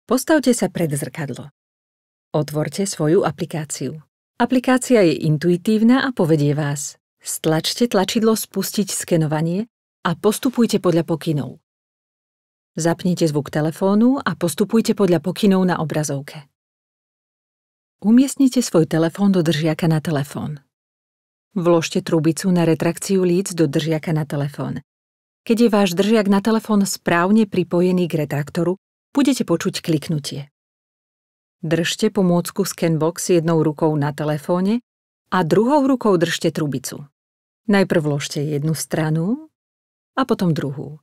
Postavte sa pred zrkadlo. Otvorte svoju aplikáciu. Aplikácia je intuitívna a povedie vás: stlačte tlačidlo Spustiť skenovanie a postupujte podľa pokynov. Zapnite zvuk telefónu a postupujte podľa pokynov na obrazovke. Umiestnite svoj telefón do držiaka na telefón. Vložte trubicu na retrakciu líc do držiaka na telefón. Keď je váš držiak na telefón správne pripojený k retraktoru, budete počuť kliknutie. Držte pomôcku Scanbox jednou rukou na telefóne a druhou rukou držte trubicu. Najprv vložte jednu stranu a potom druhú.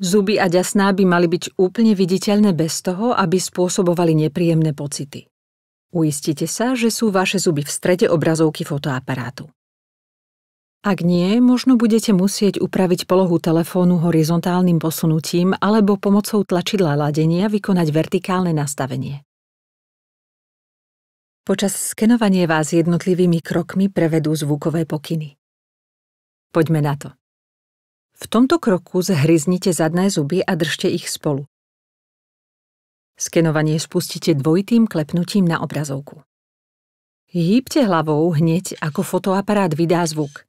Zuby a ďasná by mali byť úplne viditeľné bez toho, aby spôsobovali nepríjemné pocity. Uistite sa, že sú vaše zuby v strede obrazovky fotoaparátu. Ak nie, možno budete musieť upraviť polohu telefónu horizontálnym posunutím alebo pomocou tlačidla ladenia vykonať vertikálne nastavenie. Počas skenovania vás jednotlivými krokmi prevedú zvukové pokyny. Poďme na to. V tomto kroku zhryznite zadné zuby a držte ich spolu. Skenovanie spustíte dvojitým klepnutím na obrazovku. Hýbte hlavou hneď, ako fotoaparát vydá zvuk.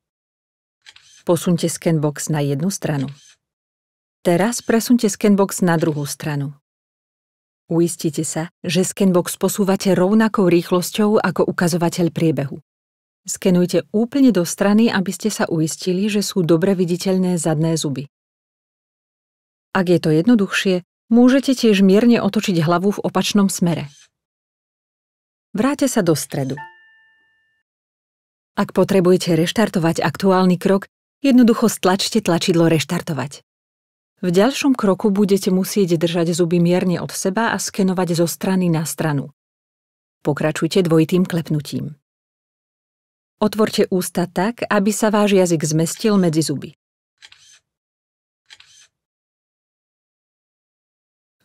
Posuňte Scanbox na jednu stranu. Teraz presuňte Scanbox na druhú stranu. Uistite sa, že Scanbox posúvate rovnakou rýchlosťou ako ukazovateľ priebehu. Skenujte úplne do strany, aby ste sa uistili, že sú dobre viditeľné zadné zuby. Ak je to jednoduchšie, môžete tiež mierne otočiť hlavu v opačnom smere. Vráťte sa do stredu. Ak potrebujete reštartovať aktuálny krok, jednoducho stlačte tlačidlo Reštartovať. V ďalšom kroku budete musieť držať zuby mierne od seba a skenovať zo strany na stranu. Pokračujte dvojitým klepnutím. Otvorte ústa tak, aby sa váš jazyk zmestil medzi zuby.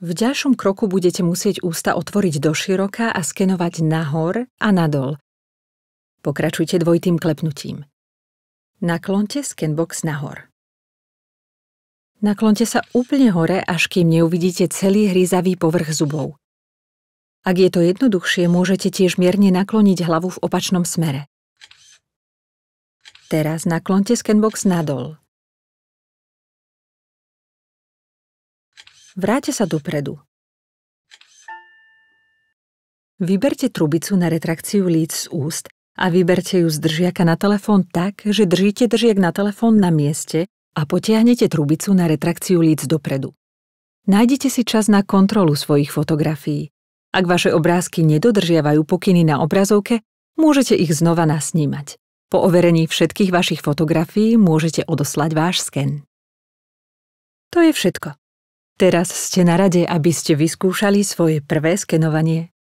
V ďalšom kroku budete musieť ústa otvoriť doširoka a skenovať nahor a nadol. Pokračujte dvojitým klepnutím. Naklonte Scanbox nahor. Naklonte sa úplne hore, až kým neuvidíte celý hryzavý povrch zubov. Ak je to jednoduchšie, môžete tiež mierne nakloniť hlavu v opačnom smere. Teraz naklonte Scanbox nadol. Vráťte sa dopredu. Vyberte trubicu na retrakciu líc z úst a vyberte ju z držiaka na telefón tak, že držíte držiak na telefón na mieste a potiahnete trubicu na retrakciu líc dopredu. Nájdite si čas na kontrolu svojich fotografií. Ak vaše obrázky nedodržiavajú pokyny na obrazovke, môžete ich znova nasnímať. Po overení všetkých vašich fotografií môžete odoslať váš sken. To je všetko. Teraz ste na rade, aby ste vyskúšali svoje prvé skenovanie.